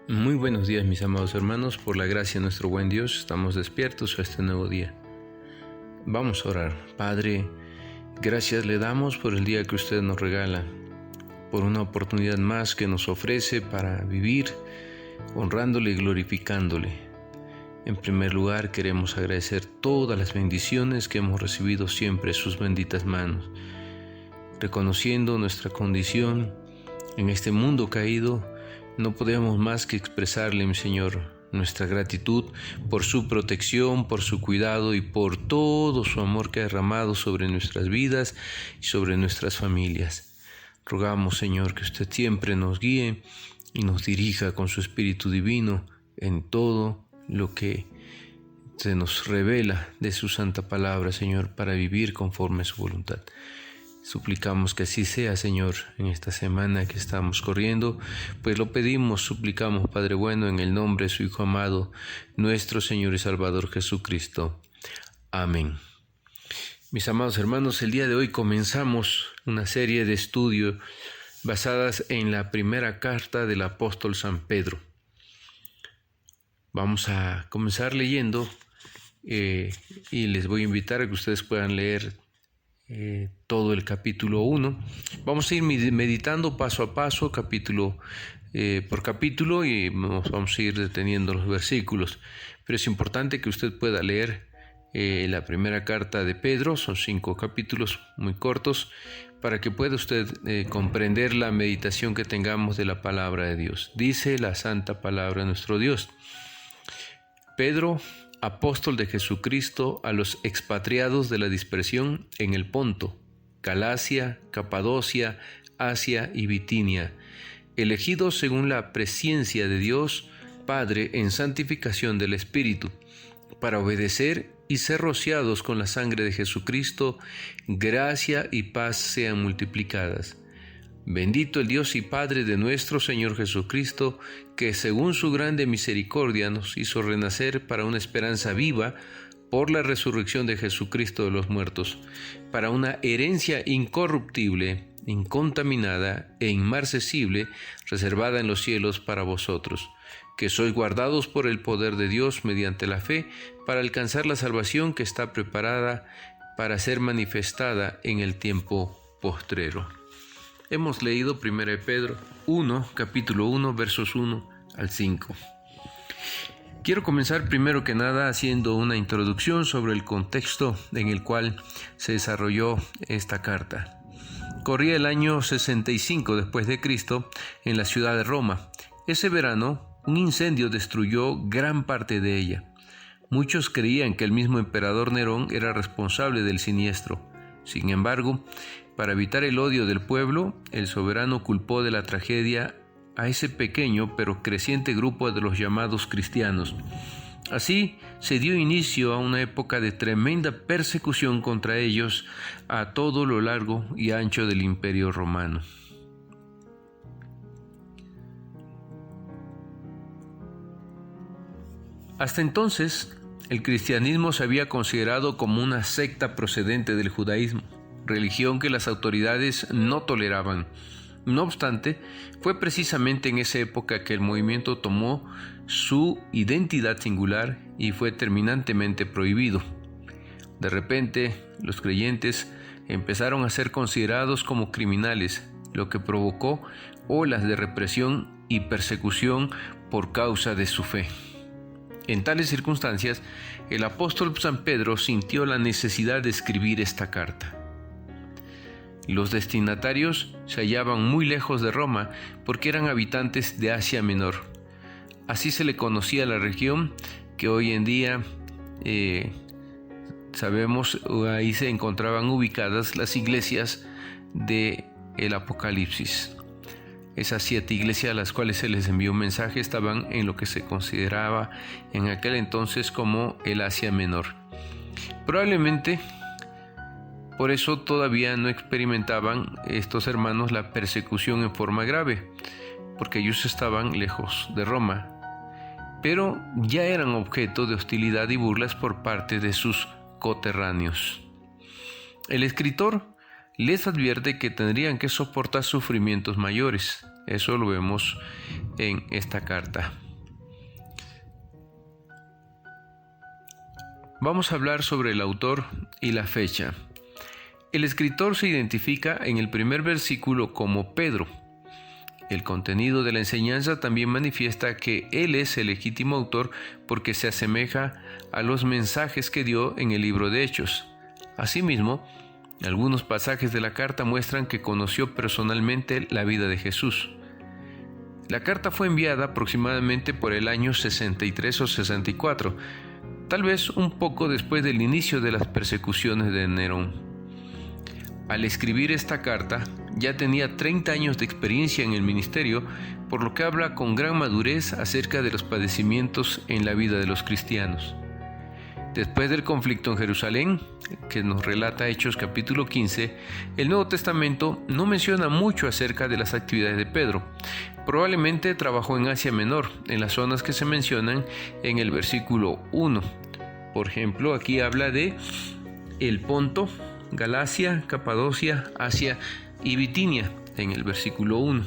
Muy buenos días, mis amados hermanos. Por la gracia de nuestro buen Dios, estamos despiertos a este nuevo día. Vamos a orar. Padre, gracias le damos por el día que usted nos regala, por una oportunidad más que nos ofrece para vivir honrándole y glorificándole. En primer lugar, queremos agradecer todas las bendiciones que hemos recibido siempre en sus benditas manos, reconociendo nuestra condición en este mundo caído. No podemos más que expresarle, mi Señor, nuestra gratitud por su protección, por su cuidado y por todo su amor que ha derramado sobre nuestras vidas y sobre nuestras familias. Rogamos, Señor, que usted siempre nos guíe y nos dirija con su Espíritu Divino en todo lo que se nos revela de su santa palabra, Señor, para vivir conforme a su voluntad. Suplicamos que así sea, Señor, en esta semana que estamos corriendo, pues lo pedimos, suplicamos, Padre bueno, en el nombre de su Hijo amado, nuestro Señor y Salvador Jesucristo. Amén. Mis amados hermanos, el día de hoy comenzamos una serie de estudios basadas en la primera carta del apóstol San Pedro. Vamos a comenzar leyendo y les voy a invitar a que ustedes puedan leer todo el capítulo 1. Vamos a ir meditando paso a paso, capítulo por capítulo, y vamos a ir deteniendo los versículos. Pero es importante que usted pueda leer la primera carta de Pedro. Son 5 capítulos muy cortos, para que pueda usted comprender la meditación que tengamos de la palabra de Dios. Dice la santa palabra de nuestro Dios: Pedro, apóstol de Jesucristo, a los expatriados de la dispersión en el Ponto, Galacia, Capadocia, Asia y Bitinia, elegidos según la presciencia de Dios Padre en santificación del Espíritu, para obedecer y ser rociados con la sangre de Jesucristo, gracia y paz sean multiplicadas. Bendito el Dios y Padre de nuestro Señor Jesucristo, que según su grande misericordia nos hizo renacer para una esperanza viva por la resurrección de Jesucristo de los muertos, para una herencia incorruptible, incontaminada e inmarcesible, reservada en los cielos para vosotros, que sois guardados por el poder de Dios mediante la fe, para alcanzar la salvación que está preparada para ser manifestada en el tiempo postrero. Hemos leído 1 Pedro 1, capítulo 1, versos 1 al 5. Quiero comenzar primero que nada haciendo una introducción sobre el contexto en el cual se desarrolló esta carta. Corría el año 65 después de Cristo en la ciudad de Roma. Ese verano, un incendio destruyó gran parte de ella. Muchos creían que el mismo emperador Nerón era responsable del siniestro. Sin embargo, para evitar el odio del pueblo, el soberano culpó de la tragedia a ese pequeño pero creciente grupo de los llamados cristianos. Así se dio inicio a una época de tremenda persecución contra ellos a todo lo largo y ancho del Imperio Romano. Hasta entonces, el cristianismo se había considerado como una secta procedente del judaísmo, religión que las autoridades no toleraban. No obstante, fue precisamente en esa época que el movimiento tomó su identidad singular y fue terminantemente prohibido. De repente, los creyentes empezaron a ser considerados como criminales, lo que provocó olas de represión y persecución por causa de su fe. En tales circunstancias, el apóstol San Pedro sintió la necesidad de escribir esta carta. Los destinatarios se hallaban muy lejos de Roma porque eran habitantes de Asia Menor. Así se le conocía a la región que hoy en día sabemos, ahí se encontraban ubicadas las iglesias del Apocalipsis. Esas 7 iglesias a las cuales se les envió un mensaje estaban en lo que se consideraba en aquel entonces como el Asia Menor. Probablemente por eso todavía no experimentaban estos hermanos la persecución en forma grave, porque ellos estaban lejos de Roma, pero ya eran objeto de hostilidad y burlas por parte de sus coterráneos. El escritor les advierte que tendrían que soportar sufrimientos mayores. Eso lo vemos en esta carta. Vamos a hablar sobre el autor y la fecha. El escritor se identifica en el primer versículo como Pedro. El contenido de la enseñanza también manifiesta que él es el legítimo autor porque se asemeja a los mensajes que dio en el libro de Hechos. Asimismo, algunos pasajes de la carta muestran que conoció personalmente la vida de Jesús. La carta fue enviada aproximadamente por el año 63 o 64, tal vez un poco después del inicio de las persecuciones de Nerón. Al escribir esta carta, ya tenía 30 años de experiencia en el ministerio, por lo que habla con gran madurez acerca de los padecimientos en la vida de los cristianos. Después del conflicto en Jerusalén, que nos relata Hechos capítulo 15, el Nuevo Testamento no menciona mucho acerca de las actividades de Pedro. Probablemente trabajó en Asia Menor, en las zonas que se mencionan en el versículo 1. Por ejemplo, aquí habla de el Ponto, Galacia, Capadocia, Asia y Bitinia en el versículo 1.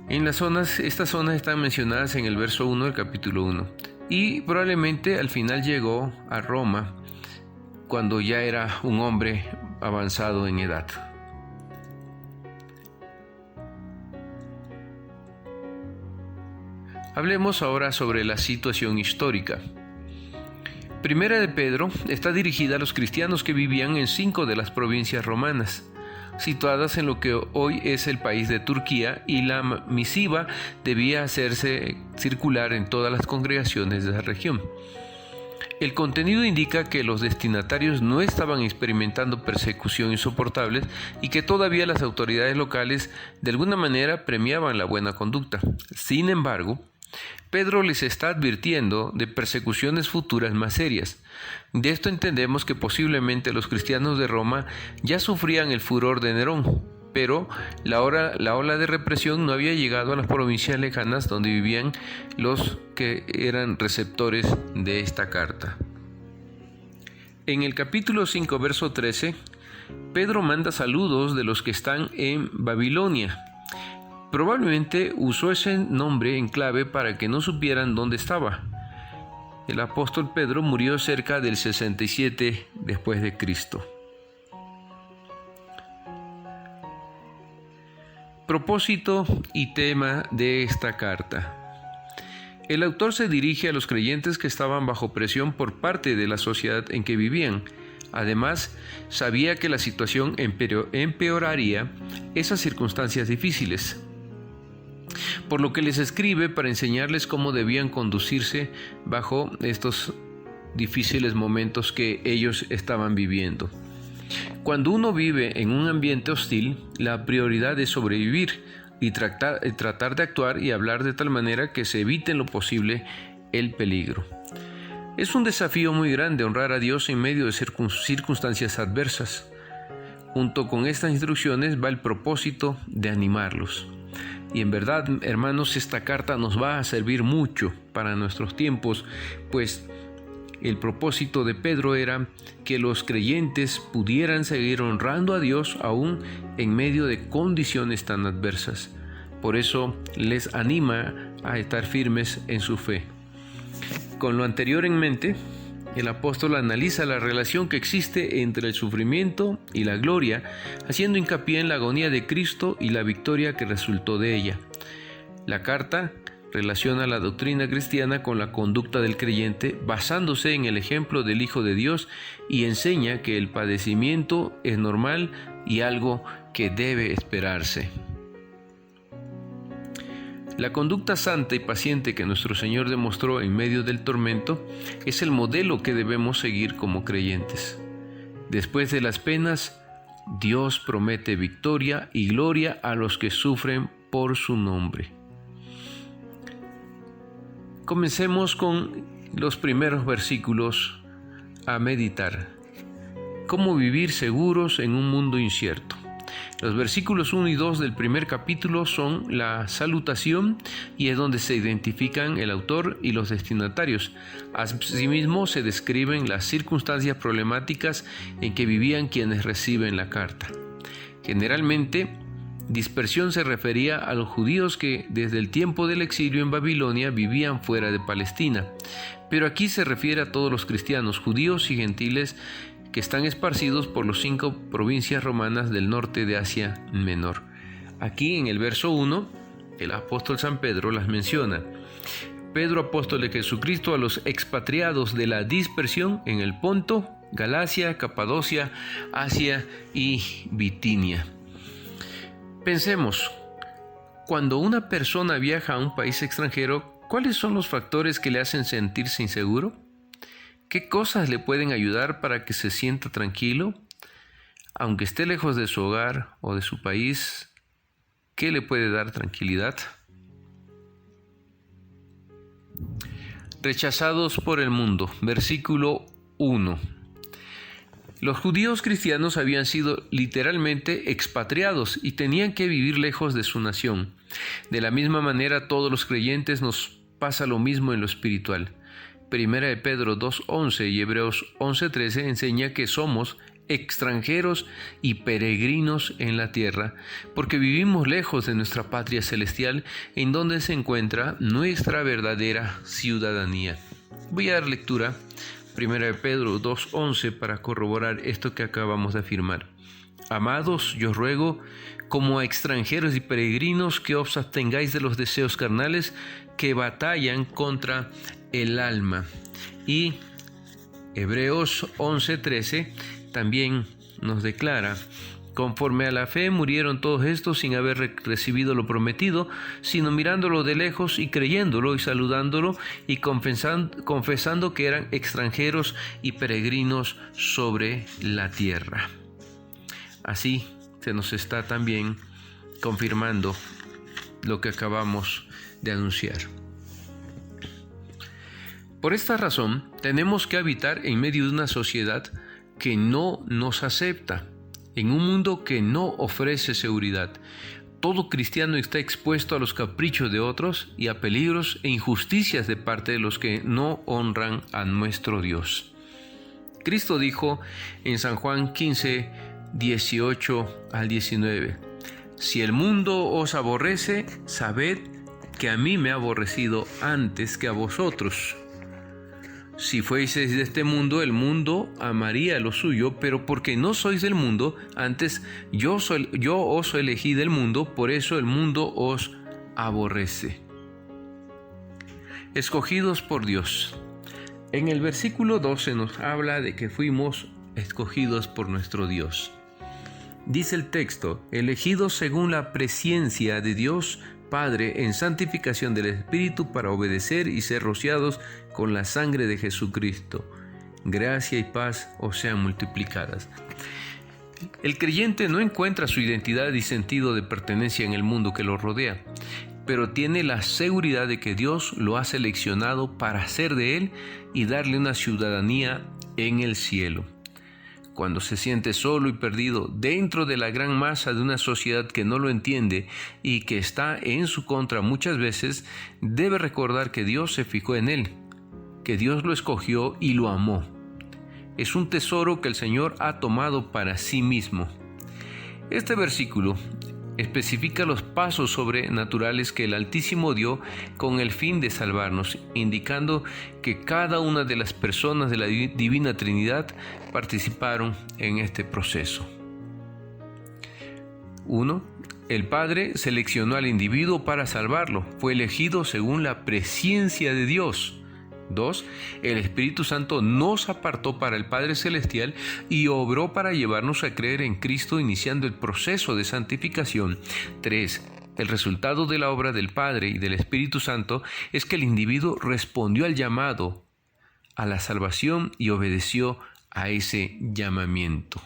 Estas zonas están mencionadas en el verso 1 del capítulo 1. Y probablemente al final llegó a Roma cuando ya era un hombre avanzado en edad. Hablemos ahora sobre la situación histórica. Primera de Pedro está dirigida a los cristianos que vivían en 5 de las provincias romanas, situadas en lo que hoy es el país de Turquía, y la misiva debía hacerse circular en todas las congregaciones de la región. El contenido indica que los destinatarios no estaban experimentando persecución insoportable y que todavía las autoridades locales de alguna manera premiaban la buena conducta. Sin embargo, Pedro les está advirtiendo de persecuciones futuras más serias. De esto entendemos que posiblemente los cristianos de Roma ya sufrían el furor de Nerón, pero la ola de represión no había llegado a las provincias lejanas donde vivían los que eran receptores de esta carta. En el capítulo 5, verso 13, Pedro manda saludos de los que están en Babilonia. Probablemente usó ese nombre en clave para que no supieran dónde estaba. El apóstol Pedro murió cerca del 67 después de Cristo. Propósito y tema de esta carta. El autor se dirige a los creyentes que estaban bajo presión por parte de la sociedad en que vivían. Además, sabía que la situación empeoraría esas circunstancias difíciles, por lo que les escribe para enseñarles cómo debían conducirse bajo estos difíciles momentos que ellos estaban viviendo. Cuando uno vive en un ambiente hostil, la prioridad es sobrevivir y tratar de actuar y hablar de tal manera que se evite en lo posible el peligro. Es un desafío muy grande honrar a Dios en medio de circunstancias adversas. Junto con estas instrucciones va el propósito de animarlos. Y en verdad, hermanos, esta carta nos va a servir mucho para nuestros tiempos, pues el propósito de Pedro era que los creyentes pudieran seguir honrando a Dios aún en medio de condiciones tan adversas. Por eso les anima a estar firmes en su fe. Con lo anterior en mente, el apóstol analiza la relación que existe entre el sufrimiento y la gloria, haciendo hincapié en la agonía de Cristo y la victoria que resultó de ella. La carta relaciona la doctrina cristiana con la conducta del creyente, basándose en el ejemplo del Hijo de Dios, y enseña que el padecimiento es normal y algo que debe esperarse. La conducta santa y paciente que nuestro Señor demostró en medio del tormento es el modelo que debemos seguir como creyentes. Después de las penas, Dios promete victoria y gloria a los que sufren por su nombre. Comencemos con los primeros versículos a meditar. ¿Cómo vivir seguros en un mundo incierto? Los versículos 1 y 2 del primer capítulo son la salutación y es donde se identifican el autor y los destinatarios. Asimismo, se describen las circunstancias problemáticas en que vivían quienes reciben la carta. Generalmente, Dispersión se refería a los judíos que desde el tiempo del exilio en Babilonia vivían fuera de Palestina, pero aquí se refiere a todos los cristianos, judíos y gentiles que están esparcidos por las 5 provincias romanas del norte de Asia Menor. Aquí en el verso 1, el apóstol San Pedro las menciona. Pedro, apóstol de Jesucristo, a los expatriados de la dispersión en el Ponto, Galacia, Capadocia, Asia y Bitinia. Pensemos, cuando una persona viaja a un país extranjero, ¿cuáles son los factores que le hacen sentirse inseguro? ¿Qué cosas le pueden ayudar para que se sienta tranquilo? Aunque esté lejos de su hogar o de su país, ¿qué le puede dar tranquilidad? Rechazados por el mundo. Versículo 1. Los judíos cristianos habían sido literalmente expatriados y tenían que vivir lejos de su nación. De la misma manera, todos los creyentes nos pasa lo mismo en lo espiritual. Primera de Pedro 2:11 y Hebreos 11:13 enseña que somos extranjeros y peregrinos en la tierra, porque vivimos lejos de nuestra patria celestial, en donde se encuentra nuestra verdadera ciudadanía. Voy a dar lectura, 1 de Pedro 2:11, para corroborar esto que acabamos de afirmar. Amados, yo os ruego, como a extranjeros y peregrinos, que os abstengáis de los deseos carnales que batallan contra el alma. Y Hebreos 11:13 también nos declara: conforme a la fe murieron todos estos sin haber recibido lo prometido, sino mirándolo de lejos y creyéndolo y saludándolo y confesando que eran extranjeros y peregrinos sobre la tierra. Así se nos está también confirmando lo que acabamos de anunciar. Por esta razón, tenemos que habitar en medio de una sociedad que no nos acepta, en un mundo que no ofrece seguridad. Todo cristiano está expuesto a los caprichos de otros y a peligros e injusticias de parte de los que no honran a nuestro Dios. Cristo dijo en San Juan 15, 18 al 19: si el mundo os aborrece, sabed que a mí me ha aborrecido antes que a vosotros. Si fueseis de este mundo, el mundo amaría lo suyo, pero porque no sois del mundo, antes yo os elegí del mundo, por eso el mundo os aborrece. Escogidos por Dios. En el versículo 12 nos habla de que fuimos escogidos por nuestro Dios. Dice el texto: elegidos según la presciencia de Dios Padre en santificación del Espíritu para obedecer y ser rociados con la sangre de Jesucristo. Gracia y paz os sean multiplicadas. El creyente no encuentra su identidad y sentido de pertenencia en el mundo que lo rodea, pero tiene la seguridad de que Dios lo ha seleccionado para hacer de él y darle una ciudadanía en el cielo. Cuando se siente solo y perdido dentro de la gran masa de una sociedad que no lo entiende y que está en su contra muchas veces, debe recordar que Dios se fijó en él, que Dios lo escogió y lo amó. Es un tesoro que el Señor ha tomado para sí mismo. Este versículo especifica los pasos sobrenaturales que el Altísimo dio con el fin de salvarnos, indicando que cada una de las personas de la Divina Trinidad participaron en este proceso. 1. El Padre seleccionó al individuo para salvarlo. Fue elegido según la presciencia de Dios. 2. El Espíritu Santo nos apartó para el Padre Celestial y obró para llevarnos a creer en Cristo, iniciando el proceso de santificación. 3. El resultado de la obra del Padre y del Espíritu Santo es que el individuo respondió al llamado a la salvación y obedeció a ese llamamiento.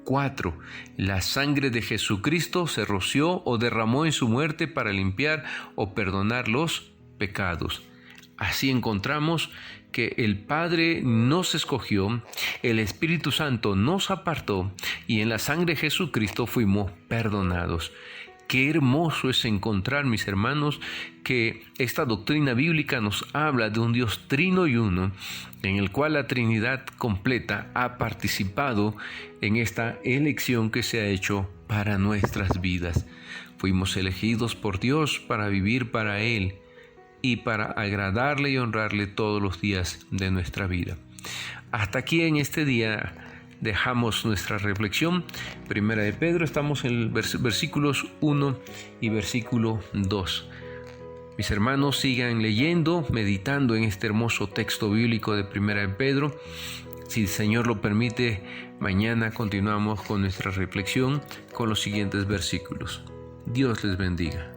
4. La sangre de Jesucristo se roció o derramó en su muerte para limpiar o perdonar los pecados. Así encontramos que el Padre nos escogió, el Espíritu Santo nos apartó y en la sangre de Jesucristo fuimos perdonados. Qué hermoso es encontrar, mis hermanos, que esta doctrina bíblica nos habla de un Dios trino y uno, en el cual la Trinidad completa ha participado en esta elección que se ha hecho para nuestras vidas. Fuimos elegidos por Dios para vivir para Él y para agradarle y honrarle todos los días de nuestra vida. Hasta aquí en este día dejamos nuestra reflexión. Primera de Pedro, estamos en versículos 1 y versículo 2. Mis hermanos, sigan leyendo, meditando en este hermoso texto bíblico de Primera de Pedro. Si el Señor lo permite, mañana continuamos con nuestra reflexión con los siguientes versículos. Dios les bendiga.